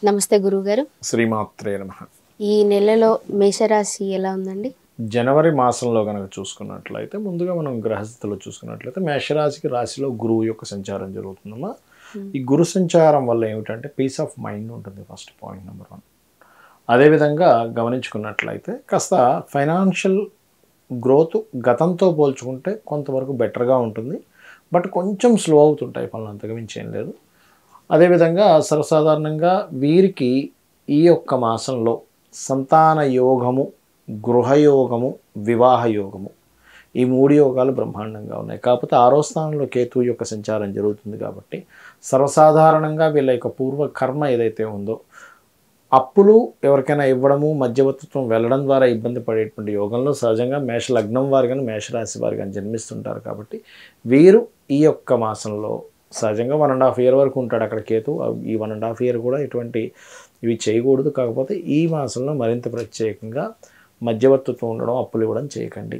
నమస్తే గురువుగారు. శ్రీమాత్రే నమః. ఈ నెలలో మేషరాశి ఎలా ఉందండి? జనవరి మాసంలో గనక చూసుకున్నట్లయితే ముందుగా మనం గ్రహస్థితిలో చూసుకున్నట్లయితే మేషరాశికి రాశిలో గురువు యొక్క సంచారం జరుగుతుందమ్మా. ఈ గురు సంచారం వల్ల ఏమిటంటే పీస్ ఆఫ్ మైండ్ ఉంటుంది, ఫస్ట్ పాయింట్ నెంబర్ 1. అదేవిధంగా గమనించుకున్నట్లయితే కాస్త ఫైనాన్షియల్ గ్రోత్ గతంతో పోల్చుకుంటే కొంతవరకు బెటర్గా ఉంటుంది. బట్ కొంచెం స్లో అవుతుంటాయి పనులు, అంతకు మించి ఏం లేదు. అదేవిధంగా సర్వసాధారణంగా వీరికి ఈ యొక్క మాసంలో సంతాన యోగము, గృహయోగము, వివాహ యోగము, ఈ 3 యోగాలు బ్రహ్మాండంగా ఉన్నాయి. కాకపోతే 6వ స్థానంలో కేతువు యొక్క సంచారం జరుగుతుంది కాబట్టి సర్వసాధారణంగా వీళ్ళ యొక్క పూర్వ కర్మ ఏదైతే ఉందో, అప్పులు ఎవరికైనా ఇవ్వడము, మధ్యవర్తిత్వం వెళ్ళడం ద్వారా ఇబ్బంది పడేటువంటి యోగంలో సహజంగా మేష లగ్నం వారు కానీ మేషరాశి వారు కానీ జన్మిస్తుంటారు. కాబట్టి వీరు ఈ యొక్క మాసంలో సహజంగా 1.5 ఇయర్ వరకు ఉంటాడు అక్కడ కేతు. ఈ 1.5 ఇయర్ కూడా ఎటువంటి ఇవి చేయకూడదు. కాకపోతే ఈ మాసంలో మరింత ప్రత్యేకంగా మధ్యవర్తిత్వం ఉండడం, అప్పులు ఇవ్వడం చేయకండి.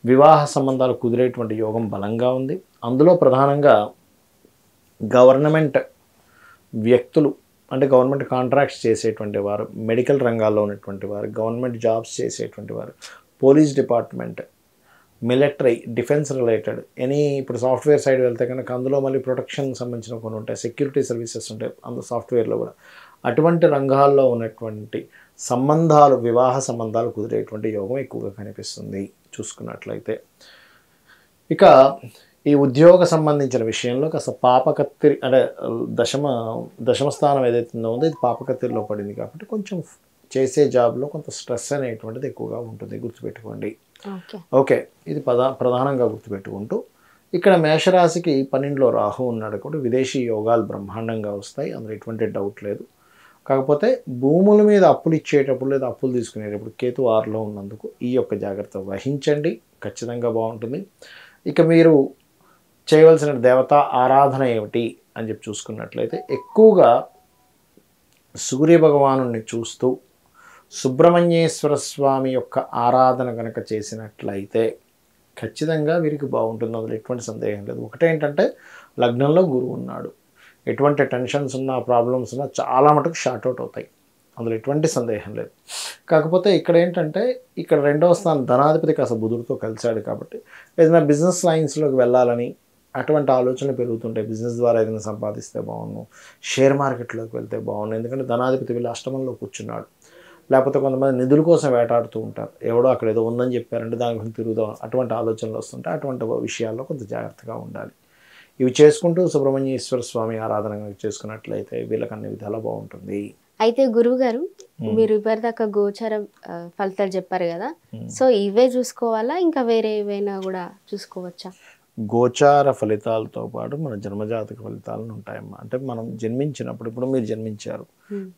వివాహ సంబంధాలు కుదిరేటువంటి యోగం బలంగా ఉంది. అందులో ప్రధానంగా గవర్నమెంట్ వ్యక్తులు, అంటే గవర్నమెంట్ కాంట్రాక్ట్స్ చేసేటువంటి వారు, మెడికల్ రంగాల్లో ఉన్నటువంటి వారు, గవర్నమెంట్ జాబ్స్ చేసేటువంటి వారు, police department, military, defence related ఇప్పుడు సాఫ్ట్వేర్ సైడ్ వెళ్తే కనుక అందులో మళ్ళీ ప్రొటెక్షన్ సంబంధించిన కొన్ని ఉంటాయి, సెక్యూరిటీ సర్వీసెస్ ఉంటాయి అందులో సాఫ్ట్వేర్లో కూడా. అటువంటి రంగాల్లో ఉన్నటువంటి సంబంధాలు, వివాహ సంబంధాలు కుదిరేటువంటి యోగం ఎక్కువగా కనిపిస్తుంది చూసుకున్నట్లయితే. ఇక ఈ ఉద్యోగ సంబంధించిన విషయంలో కాస్త పాపకత్తిరి, అంటే దశమ స్థానం ఏదైతే ఉందో ఇది పాపకత్తిరిలో పడింది కాబట్టి కొంచెం చేసే జాబ్లో కొంత స్ట్రెస్ అనేటువంటిది ఎక్కువగా ఉంటుంది, గుర్తుపెట్టుకోండి. ఓకే, ఇది ప్రధానంగా గుర్తుపెట్టుకుంటూ ఇక్కడ మేషరాశికి 12లో రాహు ఉన్నాడు కాబట్టి విదేశీ యోగాలు బ్రహ్మాండంగా వస్తాయి, అందులో ఎటువంటి డౌట్ లేదు. కాకపోతే భూముల మీద అప్పులు ఇచ్చేటప్పుడు లేదా అప్పులు తీసుకునేటప్పుడు కేతు 6లో ఉన్నందుకు ఈ యొక్క జాగ్రత్త వహించండి, ఖచ్చితంగా బాగుంటుంది. ఇక మీరు చేయవలసిన దేవతా ఆరాధన ఏమిటి అని చెప్పి చూసుకున్నట్లయితే ఎక్కువగా సూర్య భగవానుని చూస్తూ సుబ్రహ్మణ్యేశ్వర స్వామి యొక్క ఆరాధన కనుక చేసినట్లయితే ఖచ్చితంగా వీరికి బాగుంటుంది, అందులో ఎటువంటి సందేహం లేదు. ఒకటేంటంటే లగ్నంలో గురువు ఉన్నాడు, ఎటువంటి టెన్షన్స్ ఉన్నా, ప్రాబ్లమ్స్ ఉన్నా చాలా మటుకు షార్ట్అవుట్ అవుతాయి, అందులో ఎటువంటి సందేహం లేదు. కాకపోతే ఇక్కడ ఏంటంటే ఇక్కడ 2వ స్థానం ధనాధిపతి కాస్త బుధుడితో కలిశాడు కాబట్టి ఏదైనా బిజినెస్ లైన్స్లోకి వెళ్ళాలని అటువంటి ఆలోచనలు పెరుగుతుంటాయి. బిజినెస్ ద్వారా ఏదైనా సంపాదిస్తే బాగుండు, షేర్ మార్కెట్లోకి వెళ్తే బాగుండు, ఎందుకంటే ధనాధిపతి వీళ్ళు అష్టమంలో కూర్చున్నాడు. లేకపోతే కొంతమంది నిధుల కోసం వేటాడుతూ ఉంటారు, ఎవడో అక్కడ ఏదో ఉందని చెప్పారంటే దాని గురించి తిరుగుదాం, అటువంటి ఆలోచనలు వస్తుంటాయి. అటువంటి విషయాల్లో కొంత జాగ్రత్తగా ఉండాలి. ఇవి చేసుకుంటూ సుబ్రహ్మణ్యేశ్వర స్వామి ఆరాధన చేసుకున్నట్లయితే వీళ్ళకి అన్ని విధాలా బాగుంటుంది. అయితే గురువు గారు, మీరు ఇప్పటిదాకా గోచారం ఫలితాలు చెప్పారు కదా, సో ఇవే చూసుకోవాలా ఇంకా వేరే ఏవైనా కూడా చూసుకోవచ్చా? గోచార ఫలితాలతో పాటు మన జన్మజాతక ఫలితాలను ఉంటాయమ్మా. అంటే మనం జన్మించినప్పుడు, ఇప్పుడు మీరు జన్మించారు,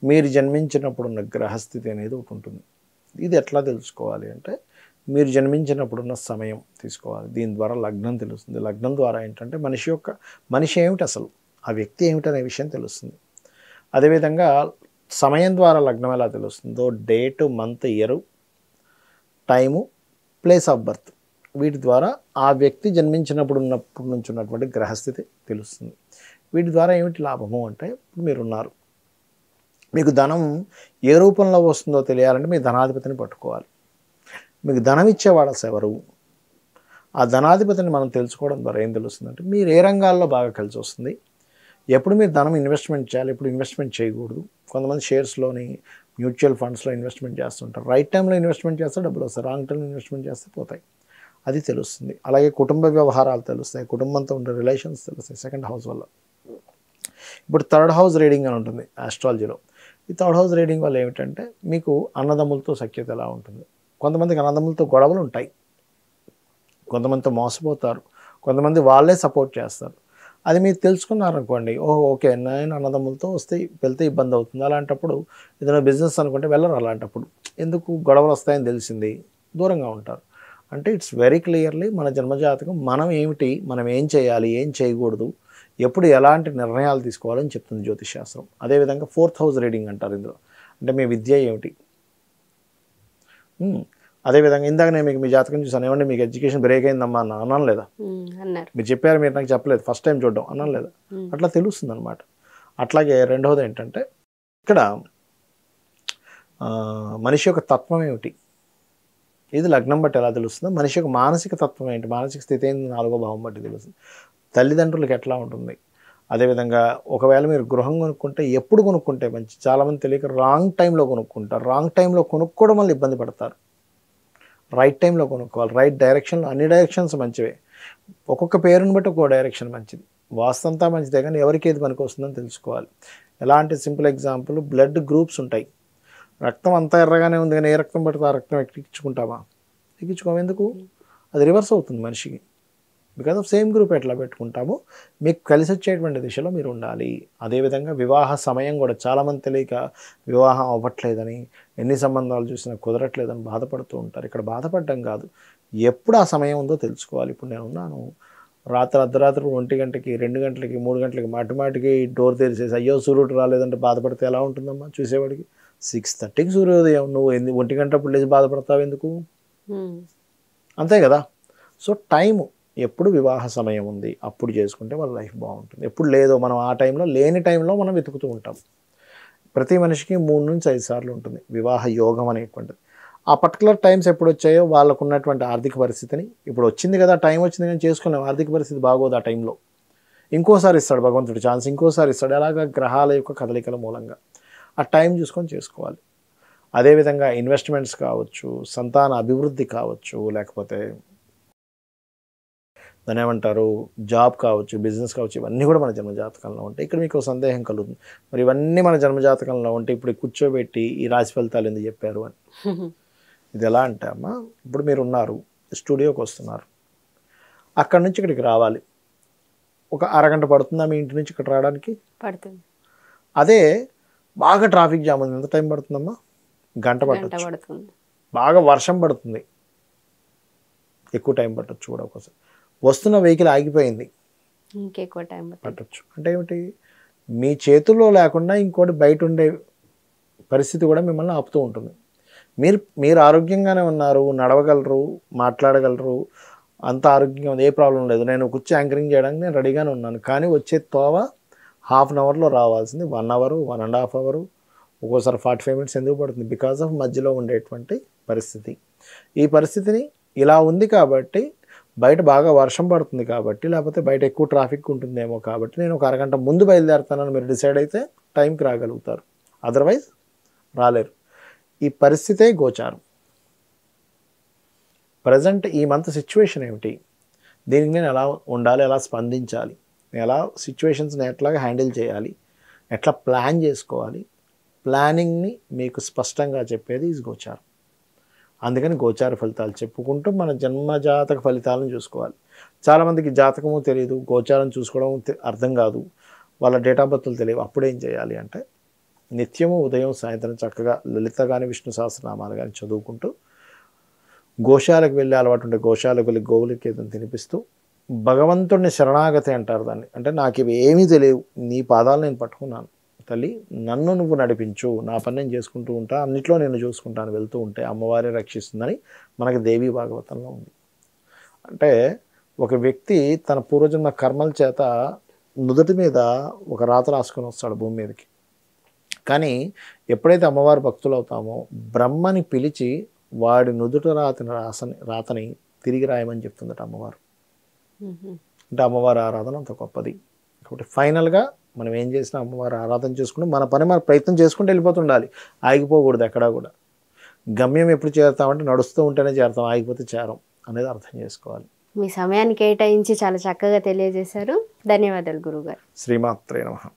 మీరు జన్మించినప్పుడు ఉన్న గ్రహస్థితి అనేది ఒకటి ఉంటుంది. ఇది ఎట్లా తెలుసుకోవాలి అంటే మీరు జన్మించినప్పుడున్న సమయం తీసుకోవాలి, దీని ద్వారా లగ్నం తెలుస్తుంది. లగ్నం ద్వారా ఏంటంటే మనిషి ఏమిటి, అసలు ఆ వ్యక్తి ఏమిటనే విషయం తెలుస్తుంది. అదేవిధంగా సమయం ద్వారా లగ్నం ఎలా తెలుస్తుందో date, month, year, time, place of birth, వీటి ద్వారా ఆ వ్యక్తి జన్మించినప్పుడు నుంచి ఉన్నటువంటి గ్రహస్థితి తెలుస్తుంది. వీటి ద్వారా ఏమిటి లాభము అంటే, ఇప్పుడు మీరున్నారు, మీకు ధనం ఏ రూపంలో వస్తుందో తెలియాలంటే మీ ధనాధిపతిని పట్టుకోవాలి. మీకు ధనం ఇచ్చేవాడు అసలు ఎవరు, ఆ ధనాధిపతిని మనం తెలుసుకోవడం ద్వారా ఏం తెలుస్తుందంటే మీరు ఏ రంగాల్లో బాగా కలిసి వస్తుంది, ఎప్పుడు మీరు ధనం ఇన్వెస్ట్మెంట్ చేయాలి, ఎప్పుడు ఇన్వెస్ట్మెంట్ చేయకూడదు. కొంతమంది షేర్స్లోని, మ్యూచువల్ ఫండ్స్లో ఇన్వెస్ట్మెంట్ చేస్తుంటారు. రైట్ టైంలో ఇన్వెస్ట్మెంట్ చేస్తే డబ్బులు వస్తాయి, రాంగ్ టైంలో ఇన్వెస్ట్మెంట్ చేస్తే పోతాయి, అది తెలుస్తుంది. అలాగే కుటుంబ వ్యవహారాలు తెలుస్తాయి, కుటుంబంతో ఉండే రిలేషన్స్ తెలుస్తాయి 2nd హౌస్ వల్ల. ఇప్పుడు 3rd హౌస్ రీడింగ్ అని ఉంటుంది ఆస్ట్రాలజీలో. ఈ 3rd హౌస్ రీడింగ్ వల్ల ఏమిటంటే మీకు అన్నదమ్ములతో సఖ్యత ఎలా ఉంటుంది, కొంతమందికి అన్నదమ్ములతో గొడవలు ఉంటాయి, కొంతమందితో మోసపోతారు, కొంతమంది వాళ్ళే సపోర్ట్ చేస్తారు. అది మీరు తెలుసుకున్నారనుకోండి, ఓకే నేను అన్నదమ్ములతో వెళ్తే ఇబ్బంది అవుతుంది, అలాంటప్పుడు ఏదైనా బిజినెస్ అనుకుంటే వెళ్ళరు. అలాంటప్పుడు ఎందుకు గొడవలు వస్తాయని తెలిసింది, దూరంగా ఉంటారు. అంటే ఇట్స్ వెరీ క్లియర్లీ మన జన్మజాతకం మనం ఏమిటి, మనం ఏం చేయాలి, ఏం చేయకూడదు, ఎప్పుడు ఎలాంటి నిర్ణయాలు తీసుకోవాలని చెప్తుంది జ్యోతిష్ శాస్త్రం. అదేవిధంగా 4th హౌస్ రీడింగ్ అంటారు ఇందులో, అంటే మీ విద్య ఏమిటి. అదేవిధంగా ఇందాక నేను మీకు మీ జాతకం చూసాను, ఏమంటే మీకు ఎడ్యుకేషన్ బ్రేక్ అయిందమ్మా అన్నాను లేదా, మీరు చెప్పారు, మీరు నాకు చెప్పలేదు, ఫస్ట్ టైం చూడడం అన్నాను లేదా, అట్లా తెలుస్తుంది అనమాట. అట్లాగే 2వది ఏంటంటే ఇక్కడ మనిషి యొక్క తత్వం ఏమిటి, ఇది లగ్నం బట్టి ఎలా తెలుస్తుందో మనిషి యొక్క మానసిక తత్వం ఏంటి, మానసిక స్థితి ఏంటి 4వ భావం బట్టి తెలుస్తుంది. తల్లిదండ్రులకు ఎట్లా ఉంటుంది, అదేవిధంగా ఒకవేళ మీరు గృహం కొనుక్కుంటే ఎప్పుడు కొనుక్కుంటే మంచి, చాలామంది తెలియక రాంగ్ టైంలో కొనుక్కుంటారు. రాంగ్ టైంలో కొనుక్కోవడం వల్ల ఇబ్బంది పడతారు. రైట్ టైంలో కొనుక్కోవాలి, రైట్ డైరెక్షన్లో. అన్ని డైరెక్షన్స్ మంచివే, ఒక్కొక్క పేరుని బట్టి ఒక్కో డైరెక్షన్ మంచిది. వాస్తంతా మంచిదే, కానీ ఎవరికి ఏది పనికి వస్తుందని తెలుసుకోవాలి. ఎలా అంటే సింపుల్ ఎగ్జాంపుల్, బ్లడ్ గ్రూప్స్ ఉంటాయి. రక్తం అంతా ఎర్రగానే ఉంది కానీ ఏ రక్తం పడితే ఆ రక్తం ఎక్కించుకుంటామా? ఎక్కించుకోము. ఎందుకు? అది రివర్స్ అవుతుంది మనిషికి. బికాజ్ ఆఫ్ సేమ్ గ్రూప్ ఎట్లా పెట్టుకుంటామో మీకు కలిసి వచ్చేటువంటి దిశలో మీరు ఉండాలి. అదేవిధంగా వివాహ సమయం కూడా చాలామంది తెలియక వివాహం అవ్వట్లేదని, ఎన్ని సంబంధాలు చూసినా కుదరట్లేదని బాధపడుతూ ఉంటారు. ఇక్కడ బాధపడడం కాదు, ఎప్పుడు ఆ సమయం ఉందో తెలుసుకోవాలి. ఇప్పుడు నేను ఉన్నాను, రాత్రి అర్ధరాత్రి 1 గంటకి 2 గంటలకి 3 గంటలకి మాటిమాటికి డోర్ తెరిచేసి అయ్యో సూర్యుడు రాలేదంటే బాధపడితే ఎలా ఉంటుందమ్మా చూసేవాడికి? 6:30కి సూర్యోదయం, నువ్వు 1 గంటప్పుడు లేచి బాధపడతావు ఎందుకు? అంతే కదా. సో టైము, ఎప్పుడు వివాహ సమయం ఉంది అప్పుడు చేసుకుంటే వాళ్ళ లైఫ్ బాగుంటుంది. ఎప్పుడు లేదో మనం ఆ టైంలో, లేని టైంలో మనం వెతుకుతూ ఉంటాం. ప్రతి మనిషికి 3 నుంచి 5 సార్లు ఉంటుంది వివాహ యోగం అనేటువంటిది. ఆ పర్టికులర్ టైమ్స్ ఎప్పుడు వచ్చాయో వాళ్ళకు ఉన్నటువంటి ఆర్థిక పరిస్థితిని, ఇప్పుడు వచ్చింది కదా టైం వచ్చింది కానీ చేసుకోలేము, ఆర్థిక పరిస్థితి బాగోదు ఆ టైంలో, ఇంకోసారి ఇస్తాడు భగవంతుడు ఛాన్స్, ఇంకోసారి ఇస్తాడు. అలాగా గ్రహాల యొక్క కదలికల మూలంగా ఆ టైం చూసుకొని చేసుకోవాలి. అదేవిధంగా ఇన్వెస్ట్మెంట్స్ కావచ్చు, సంతాన అభివృద్ధి కావచ్చు, లేకపోతే దాని ఏమంటారు జాబ్ కావచ్చు, బిజినెస్ కావచ్చు, ఇవన్నీ కూడా మన జన్మజాతకంలో ఉంటాయి. ఇక్కడ మీకు సందేహం కలుగుతుంది, మరి ఇవన్నీ మన జన్మజాతకంలో ఉంటే ఇప్పుడు కూర్చోబెట్టి ఈ రాశి ఫలితాలు ఎందుకు చెప్పారు అని. ఇది ఎలా అంటే అమ్మా, ఇప్పుడు మీరు ఉన్నారు, స్టూడియోకి వస్తున్నారు, అక్కడి నుంచి ఇక్కడికి రావాలి, ఒక అరగంట పడుతుందా మీ ఇంటి నుంచి ఇక్కడ రావడానికి? పడుతుంది. అదే బాగా ట్రాఫిక్ జామ్ ఉంది, ఎంత టైం పడుతుందమ్మా? గంట పట్టచ్చు. బాగా వర్షం పడుతుంది, ఎక్కువ టైం పట్టచ్చు కూడా. ఒకసారి వస్తున్న వెహికల్ ఆగిపోయింది, ఇంకెక్కువ టైం పట్టచ్చు. అంటే ఏమిటి, మీ చేతుల్లో లేకుండా ఇంకోటి బయట ఉండే పరిస్థితి కూడా మిమ్మల్ని ఆపుతూ ఉంటుంది. మీరు ఆరోగ్యంగానే ఉన్నారు, నడవగలరు, మాట్లాడగలరు, అంత ఆరోగ్యంగా ఉంది, ఏ ప్రాబ్లం లేదు, నేను కూర్చో యాంకరింగ్ చేయడానికి నేను రెడీగానే ఉన్నాను. కానీ వచ్చే తోవ హాఫ్ అన్ అవర్లో రావాల్సింది 1 అవర్, 1.5 అవర్, ఒక్కోసారి 45 మినిట్స్ ఎందుకు పడుతుంది? బికాజ్ ఆఫ్ మధ్యలో ఉండేటువంటి పరిస్థితి. ఈ పరిస్థితిని ఇలా ఉంది కాబట్టి, బయట బాగా వర్షం పడుతుంది కాబట్టి, లేకపోతే బయట ఎక్కువ ట్రాఫిక్ ఉంటుందేమో కాబట్టి నేను ఒక అరగంట ముందు బయలుదేరుతానని మీరు డిసైడ్ అయితే టైంకి రాగలుగుతారు, అదర్వైజ్ రాలేరు. ఈ పరిస్థితే గోచారం. ప్రజెంట్ ఈ మంత్ సిచ్యువేషన్ ఏమిటి, దీనికి నేను ఎలా ఉండాలి, ఎలా స్పందించాలి, ఎలా సిచ్యువేషన్స్ని ఎట్లాగా హ్యాండిల్ చేయాలి, ఎట్లా ప్లాన్ చేసుకోవాలి, ప్లానింగ్ని మీకు స్పష్టంగా చెప్పేది ఈ గోచారం. అందుకని గోచార ఫలితాలు చెప్పుకుంటూ మన జన్మజాతక ఫలితాలను చూసుకోవాలి. చాలామందికి జాతకము తెలియదు, గోచారం చూసుకోవడం అర్థం కాదు, వాళ్ళ డేట్ ఆఫ్ బర్త్లు తెలియవు. అప్పుడేం చేయాలి అంటే, నిత్యము ఉదయం సాయంత్రం చక్కగా లలిత కానీ విష్ణు సహస్రనామాలు కానీ చదువుకుంటూ, గోశాలకు వెళ్ళే అలవాటు ఉంటే గోశాలకు వెళ్ళి గోవులకి ఏదైనా తినిపిస్తూ, భగవంతుడిని శరణాగతి అంటారు దాన్ని. అంటే నాకు ఇవి ఏమీ తెలియవు, నీ పాదాలు నేను పట్టుకున్నాను తల్లి, నన్ను నువ్వు నడిపించు, నా పని నేను చేసుకుంటూ ఉంటా, అన్నిట్లో నేను చూసుకుంటాను, వెళ్తూ ఉంటే అమ్మవారే రక్షిస్తుందని మనకి దేవీ భాగవతంలో ఉంది. అంటే ఒక వ్యక్తి తన పూర్వజన్మ కర్మల చేత నుదుటి మీద ఒక రాత రాసుకొని వస్తాడు భూమి మీదకి. కానీ ఎప్పుడైతే అమ్మవారి భక్తులు అవుతామో, బ్రహ్మని పిలిచి వాడి నుదుట రాతని తిరిగి రాయమని చెప్తుందట అమ్మవారు. అంటే అమ్మవారి ఆరాధన అంత గొప్పది. కాబట్టి ఫైనల్గా మనం ఏం చేసినా అమ్మవారి ఆరాధన చేసుకుంటూ మన పని మన ప్రయత్నం చేసుకుంటూ వెళ్ళిపోతుండాలి, ఆగిపోకూడదు ఎక్కడా కూడా. గమ్యం ఎప్పుడు చేరుతామంటే నడుస్తూ ఉంటేనే చేరుతాం, ఆగిపోతే చేరం అనేది అర్థం చేసుకోవాలి. మీ సమయాన్ని కేటాయించి చాలా చక్కగా తెలియజేశారు. ధన్యవాదాలు గురుగారు. శ్రీమాత్రే నమః.